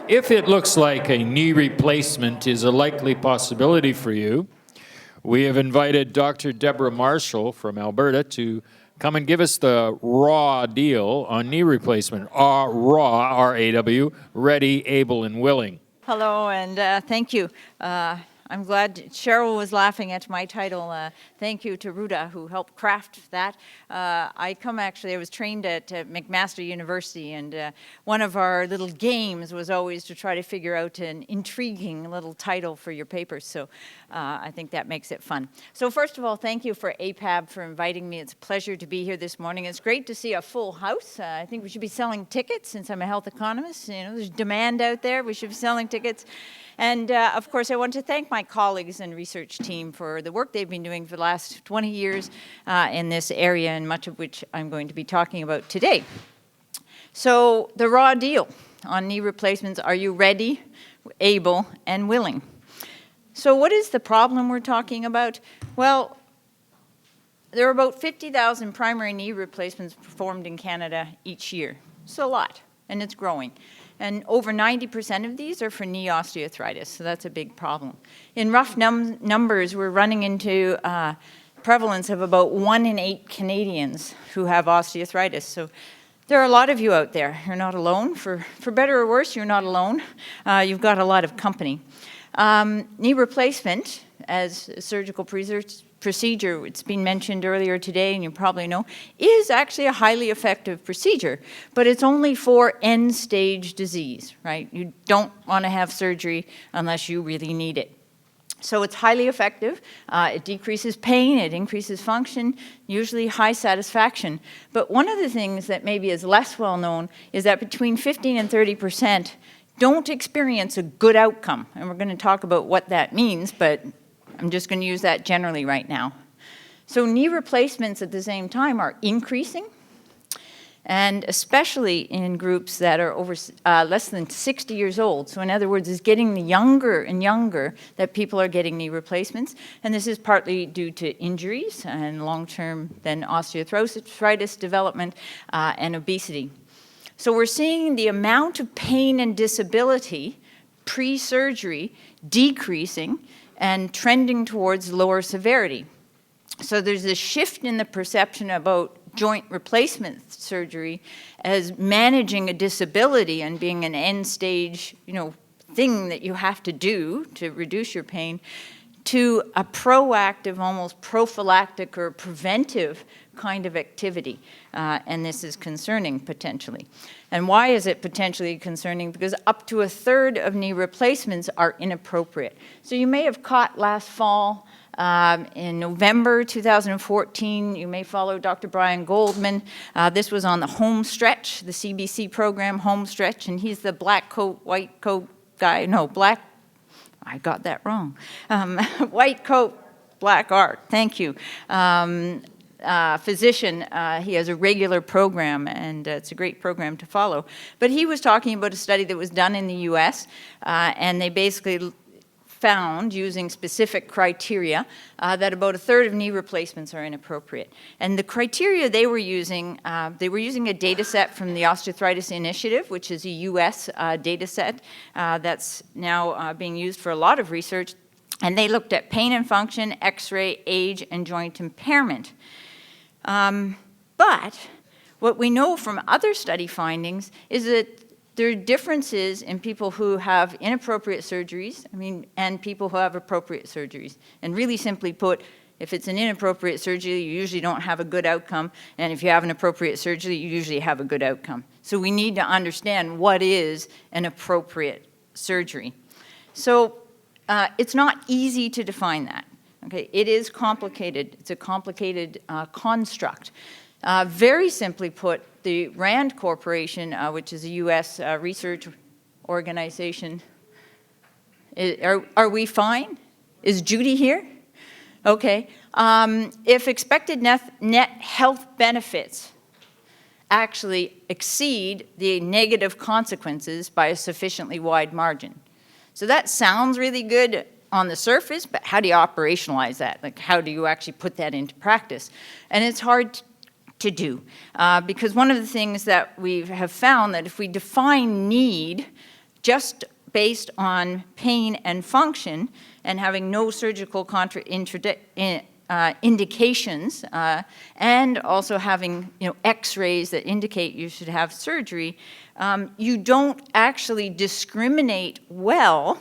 If it looks like a knee replacement is a likely possibility for you, we have invited Dr. Deborah Marshall from Alberta to come and give us the raw deal on knee replacement. Raw, R-A-W, ready, able, and willing. Hello, and thank you. I'm glad Cheryl was laughing at my title. Thank you to Ruda, who helped craft that. I was trained at McMaster University, and one of our little games was always to try to figure out an intriguing little title for your papers, so I think that makes it fun. So first of all, thank you for APAB for inviting me. It's a pleasure to be here this morning. It's great to see a full house. I think we should be selling tickets since I'm a health economist. You know, there's demand out there. We should be selling tickets. And of course, I want to thank my colleagues and research team for the work they've been doing for the last 20 years in this area, and much of which I'm going to be talking about today. So the raw deal on knee replacements: are you ready, able, and willing? So what is the problem we're talking about? Well, there are about 50,000 primary knee replacements performed in Canada each year. It's a lot, and it's growing. And over 90% of these are for knee osteoarthritis, so that's a big problem. In rough numbers, we're running into prevalence of about 1 in 8 Canadians who have osteoarthritis. So there are a lot of you out there. You're not alone. For better or worse, you're not alone. You've got a lot of company. Knee replacement as a surgical procedure, it's been mentioned earlier today, and you probably know, is actually a highly effective procedure, but it's only for end-stage disease, right? You don't want to have surgery unless you really need it. So it's highly effective. It decreases pain, it increases function, usually high satisfaction. But one of the things that maybe is less well known is that between 15 and 30% don't experience a good outcome. And we're going to talk about what that means, but I'm just going to use that generally right now. So knee replacements at the same time are increasing, and especially in groups that are over less than 60 years old. So in other words, it's getting younger and younger that people are getting knee replacements. And this is partly due to injuries and long-term then osteoarthritis development and obesity. So we're seeing the amount of pain and disability pre-surgery decreasing and trending towards lower severity. So there's a shift in the perception about joint replacement surgery as managing a disability and being an end-stage, thing that you have to do to reduce your pain, to a proactive, almost prophylactic or preventive kind of activity. And this is concerning, potentially. And why is it potentially concerning? Because up to 1/3 of knee replacements are inappropriate. So you may have caught last fall, in November 2014, you may follow Dr. Brian Goldman. This was on the home stretch, the CBC program home stretch, and he's the black coat, white coat guy. No, I got that wrong. White coat, black art, thank you. Physician, he has a regular program, and it's a great program to follow. But he was talking about a study that was done in the US, and they basically found, using specific criteria, that about 1/3 of knee replacements are inappropriate. And the criteria they were using a data set from the Osteoarthritis Initiative, which is a US data set that's now being used for a lot of research. And they looked at pain and function, X-ray, age, and joint impairment. But what we know from other study findings is that there are differences in people who have inappropriate surgeries, and people who have appropriate surgeries. And really simply put, if it's an inappropriate surgery, you usually don't have a good outcome, and if you have an appropriate surgery, you usually have a good outcome. So we need to understand what is an appropriate surgery. So it's not easy to define that. Okay, it is complicated. It's a complicated construct. Very simply put, the RAND Corporation, which is a U.S. Research organization, are we fine? Is Judy here? Okay. If expected net health benefits actually exceed the negative consequences by a sufficiently wide margin. So that sounds really good on the surface, but how do you operationalize that? Like, how do you actually put that into practice? And it's hard to do, because one of the things that we have found that if we define need just based on pain and function and having no surgical indications, and also having x-rays that indicate you should have surgery, you don't actually discriminate well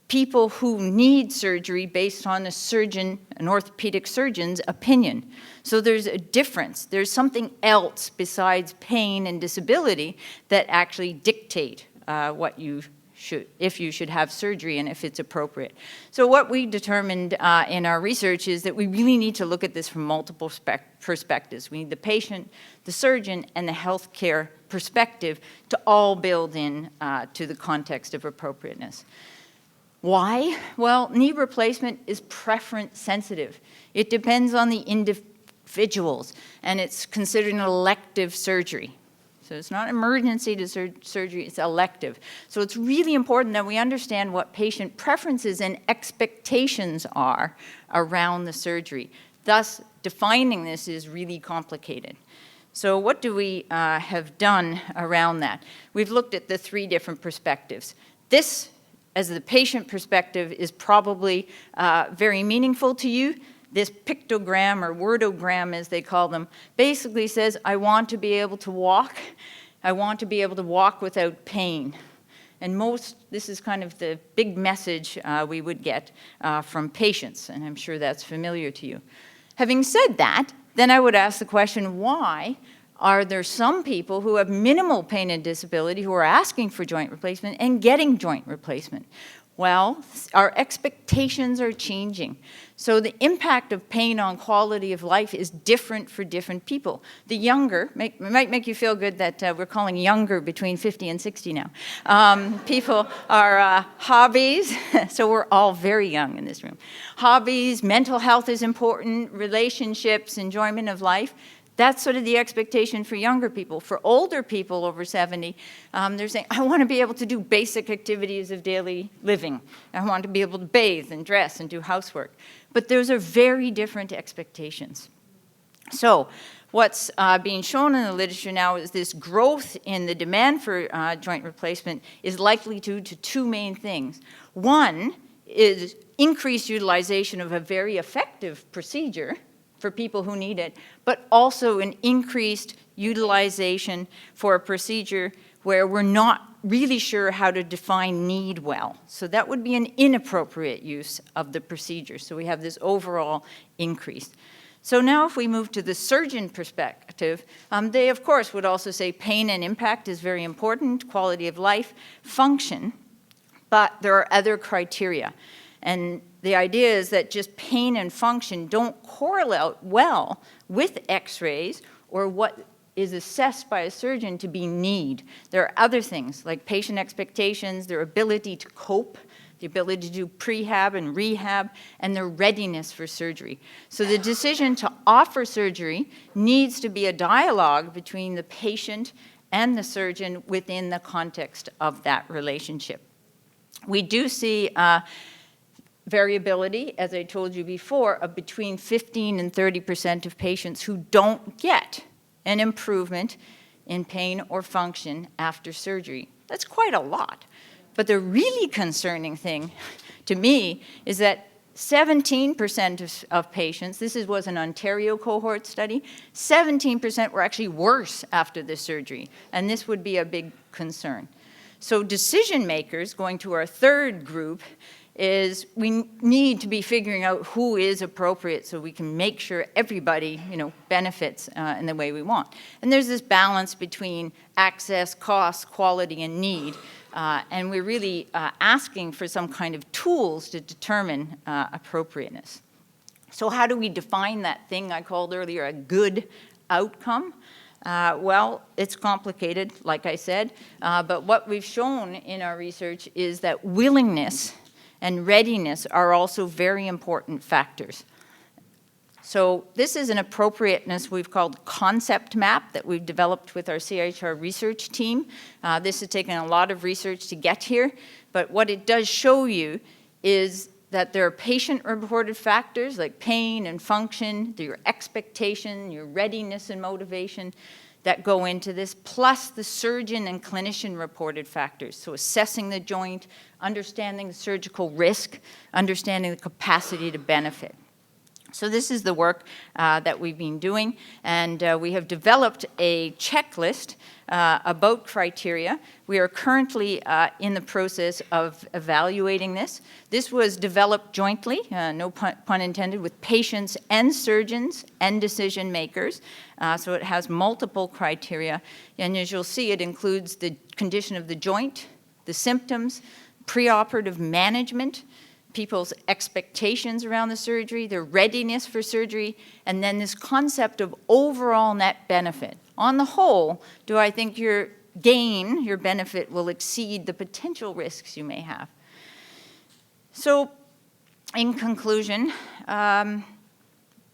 people who need surgery based on an orthopedic surgeon's opinion. So there's a difference. There's something else besides pain and disability that actually dictate if you should have surgery and if it's appropriate. So what we determined in our research is that we really need to look at this from multiple perspectives. We need the patient, the surgeon, and the healthcare perspective to all build in to the context of appropriateness. Why? Well, knee replacement is preference sensitive. It depends on the individuals, and it's considered an elective surgery. So it's not emergency to surgery, it's elective. So it's really important that we understand what patient preferences and expectations are around the surgery. Thus, defining this is really complicated. So what do we have done around that? We've looked at the 3 different perspectives. This, as the patient perspective, is probably very meaningful to you. This pictogram, or wordogram as they call them, basically says, I want to be able to walk. I want to be able to walk without pain. And this is kind of the big message we would get from patients, and I'm sure that's familiar to you. Having said that, then I would ask the question, why are there some people who have minimal pain and disability who are asking for joint replacement and getting joint replacement? Well, our expectations are changing. So the impact of pain on quality of life is different for different people. The younger, might make you feel good that we're calling younger between 50 and 60 now. People are hobbies, so we're all very young in this room. Hobbies, mental health is important, relationships, enjoyment of life. That's sort of the expectation for younger people. For older people over 70, they're saying, I want to be able to do basic activities of daily living. I want to be able to bathe and dress and do housework. But those are very different expectations. So what's being shown in the literature now is this growth in the demand for joint replacement is likely due to 2 main things. One is increased utilization of a very effective procedure for people who need it, but also an increased utilization for a procedure where we're not really sure how to define need well. So that would be an inappropriate use of the procedure. So we have this overall increase. So now if we move to the surgeon perspective, they of course would also say pain and impact is very important, quality of life, function, but there are other criteria. And the idea is that just pain and function don't correlate well with x-rays or what is assessed by a surgeon to be need. There are other things like patient expectations, their ability to cope, the ability to do prehab and rehab, and their readiness for surgery. So the decision to offer surgery needs to be a dialogue between the patient and the surgeon within the context of that relationship. We do see variability, as I told you before, of between 15 and 30% of patients who don't get an improvement in pain or function after surgery. That's quite a lot. But the really concerning thing to me is that 17% of patients, was an Ontario cohort study, 17% were actually worse after the surgery, and this would be a big concern. So decision makers, going to our 3rd group, is we need to be figuring out who is appropriate so we can make sure everybody, benefits in the way we want. And there's this balance between access, cost, quality, and need. And we're really asking for some kind of tools to determine appropriateness. So how do we define that thing I called earlier a good outcome? Well, it's complicated, like I said, but what we've shown in our research is that willingness and readiness are also very important factors. So this is an appropriateness we've called concept map that we've developed with our CIHR research team. This has taken a lot of research to get here, but what it does show you is that there are patient-reported factors like pain and function, your expectation, your readiness and motivation. that go into this, plus the surgeon and clinician reported factors. So assessing the joint, understanding the surgical risk, understanding the capacity to benefit. So this is the work that we've been doing, and we have developed a checklist about criteria. We are currently in the process of evaluating this. This was developed jointly, no pun intended, with patients and surgeons and decision makers. So it has multiple criteria, and as you'll see, it includes the condition of the joint, the symptoms, preoperative management, people's expectations around the surgery, their readiness for surgery, and then this concept of overall net benefit. On the whole, do I think your gain, your benefit, will exceed the potential risks you may have? So, in conclusion,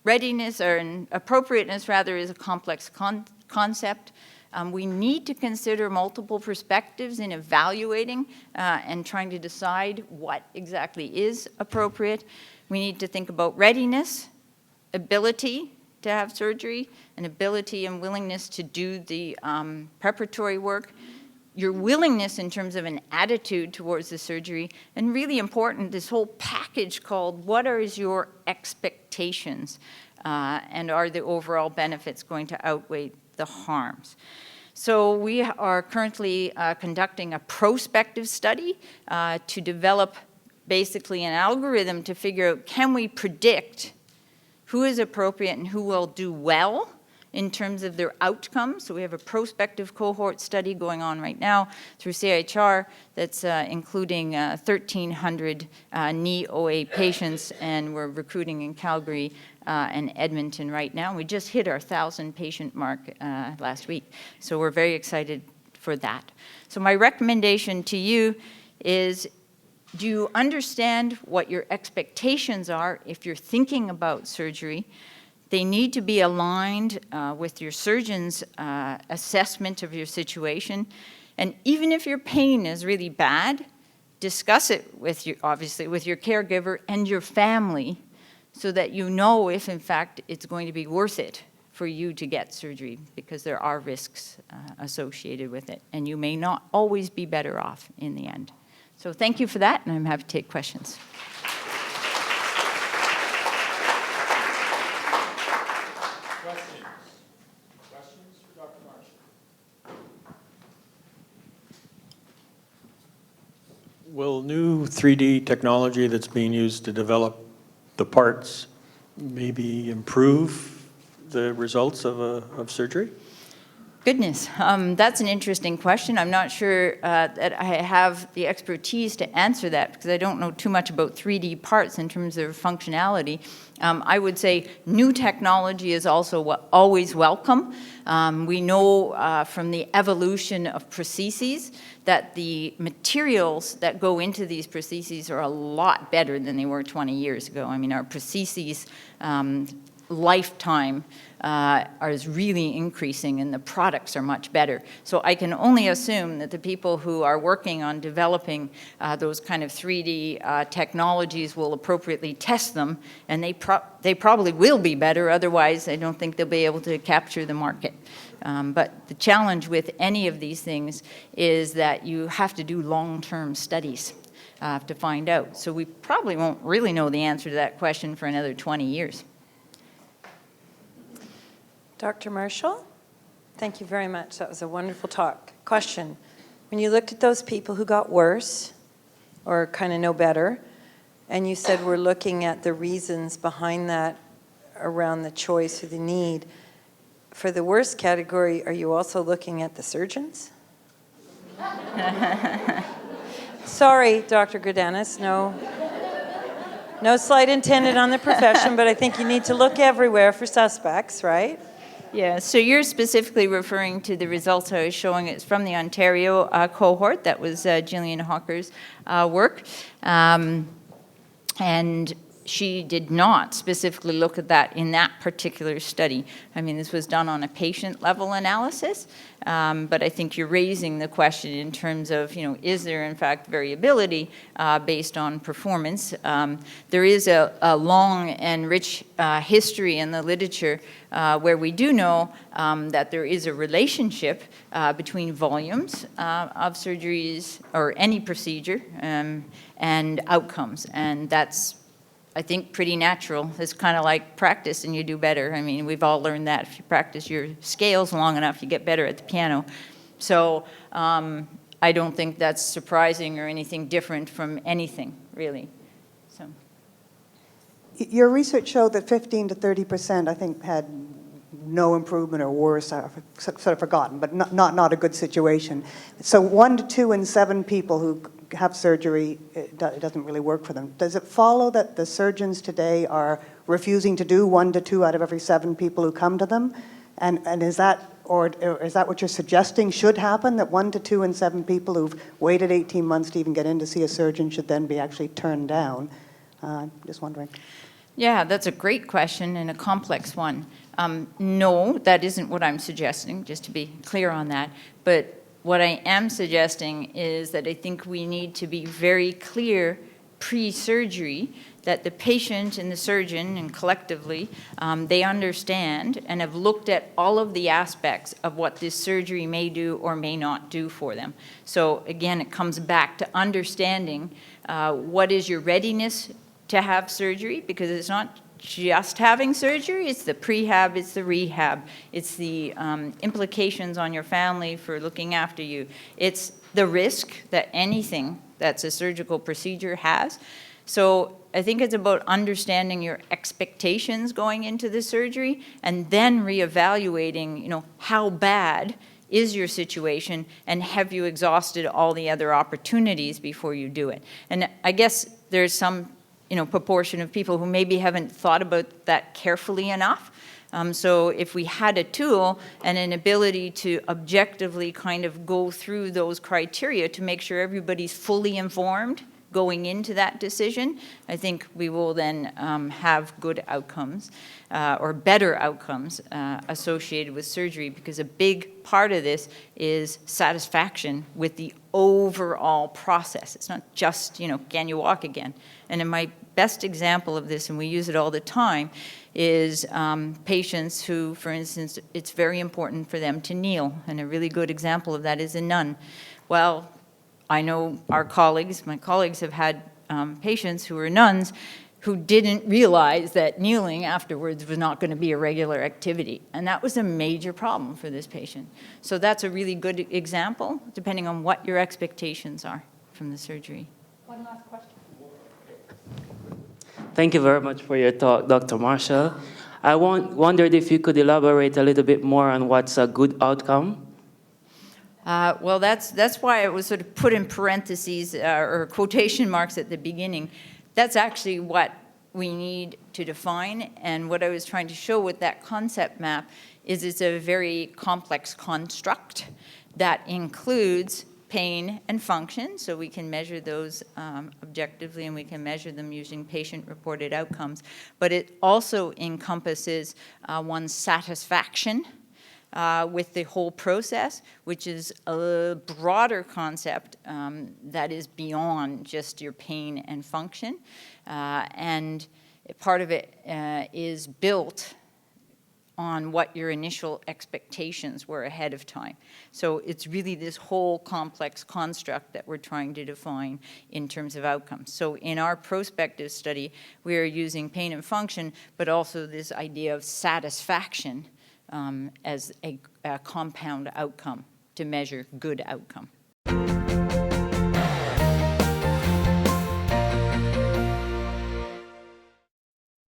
readiness, or appropriateness rather, is a complex concept. We need to consider multiple perspectives in evaluating and trying to decide what exactly is appropriate. We need to think about readiness, ability to have surgery, and ability and willingness to do the preparatory work, your willingness in terms of an attitude towards the surgery, and really important, this whole package called what are your expectations, and are the overall benefits going to outweigh the harms. So we are currently conducting a prospective study to develop basically an algorithm to figure out, can we predict who is appropriate and who will do well in terms of their outcomes. So we have a prospective cohort study going on right now through CIHR that's including 1,300 knee OA patients, and we're recruiting in Calgary and Edmonton right now. We just hit our 1,000 patient mark last week, so we're very excited for that. So my recommendation to you is, do you understand what your expectations are if you're thinking about surgery? They need to be aligned with your surgeon's assessment of your situation. And even if your pain is really bad, discuss it with your, obviously, with your caregiver and your family, so that you know if, in fact, it's going to be worth it for you to get surgery, because there are risks associated with it, and you may not always be better off in the end. So thank you for that, and I'm happy to take questions. Questions for Dr. Marshall? Will new 3D technology that's being used to develop the parts maybe improve the results of surgery? Goodness, that's an interesting question. I'm not sure that I have the expertise to answer that, because I don't know too much about 3D parts in terms of functionality. I would say new technology is also always welcome. We know from the evolution of prostheses that the materials that go into these prostheses are a lot better than they were 20 years ago. I mean, our prostheses lifetime is really increasing, and the products are much better. So I can only assume that the people who are working on developing those kind of 3D technologies will appropriately test them, and they probably will be better. Otherwise, I don't think they'll be able to capture the market. But the challenge with any of these things is that you have to do long-term studies to find out. So we probably won't really know the answer to that question for another 20 years. Dr. Marshall, thank you very much. That was a wonderful talk. Question, when you looked at those people who got worse or kind of no better, and you said we're looking at the reasons behind that around the choice or the need, for the worst category, are you also looking at the surgeons? Sorry, Dr. Gradanis, no slight intended on the profession, but I think you need to look everywhere for suspects, right? Yeah, so you're specifically referring to the results I was showing. It's from the Ontario cohort. That was Gillian Hawker's work. And she did not specifically look at that in that particular study. I mean, this was done on a patient-level analysis, but I think you're raising the question in terms of, is there in fact variability based on performance? There is a long and rich history in the literature where we do know that there is a relationship between volumes of surgeries or any procedure and outcomes, and that's, I think, pretty natural. It's kind of like practice and you do better. I mean, we've all learned that. If you practice your scales long enough, you get better at the piano. So I don't think that's surprising or anything different from anything, really. So. Your research showed that 15 to 30%, I think, had no improvement or worse. I've sort of forgotten, but not a good situation. So 1 to 2 in 7 people who have surgery, it doesn't really work for them. Does it follow that the surgeons today are refusing to do 1 to 2 out of every 7 people who come to them? And is that, or is that what you're suggesting should happen, that 1 to 2 in 7 people who've waited 18 months to even get in to see a surgeon should then be actually turned down? Just wondering. Yeah, that's a great question and a complex one. No, that isn't what I'm suggesting, just to be clear on that. But what I am suggesting is that I think we need to be very clear pre-surgery that the patient and the surgeon, and collectively, they understand and have looked at all of the aspects of what this surgery may do or may not do for them. So again, it comes back to understanding what is your readiness to have surgery, because it's not just having surgery, it's the prehab, it's the rehab, it's the implications on your family for looking after you. It's the risk that anything that's a surgical procedure has. So I think it's about understanding your expectations going into the surgery and then reevaluating, how bad is your situation and have you exhausted all the other opportunities before you do it. And I guess there's some proportion of people who maybe haven't thought about that carefully enough. So if we had a tool and an ability to objectively kind of go through those criteria to make sure everybody's fully informed going into that decision, I think we will then have good outcomes or better outcomes associated with surgery, because a big part of this is satisfaction with the overall process. It's not just, can you walk again? And in my best example of this, and we use it all the time, is patients who, for instance, it's very important for them to kneel. And a really good example of that is a nun. Well, I know my colleagues have had patients who were nuns who didn't realize that kneeling afterwards was not going to be a regular activity. And that was a major problem for this patient. So that's a really good example, depending on what your expectations are from the surgery. One last question. Thank you very much for your talk, Dr. Marshall. I wondered if you could elaborate a little bit more on what's a good outcome. Well, that's why it was sort of put in parentheses or quotation marks at the beginning. That's actually what we need to define, and what I was trying to show with that concept map is it's a very complex construct that includes pain and function, so we can measure those objectively, and we can measure them using patient-reported outcomes. But it also encompasses one's satisfaction with the whole process, which is a broader concept that is beyond just your pain and function. And part of it is built on what your initial expectations were ahead of time. So it's really this whole complex construct that we're trying to define in terms of outcomes. So in our prospective study, we are using pain and function, but also this idea of satisfaction as a compound outcome to measure good outcome.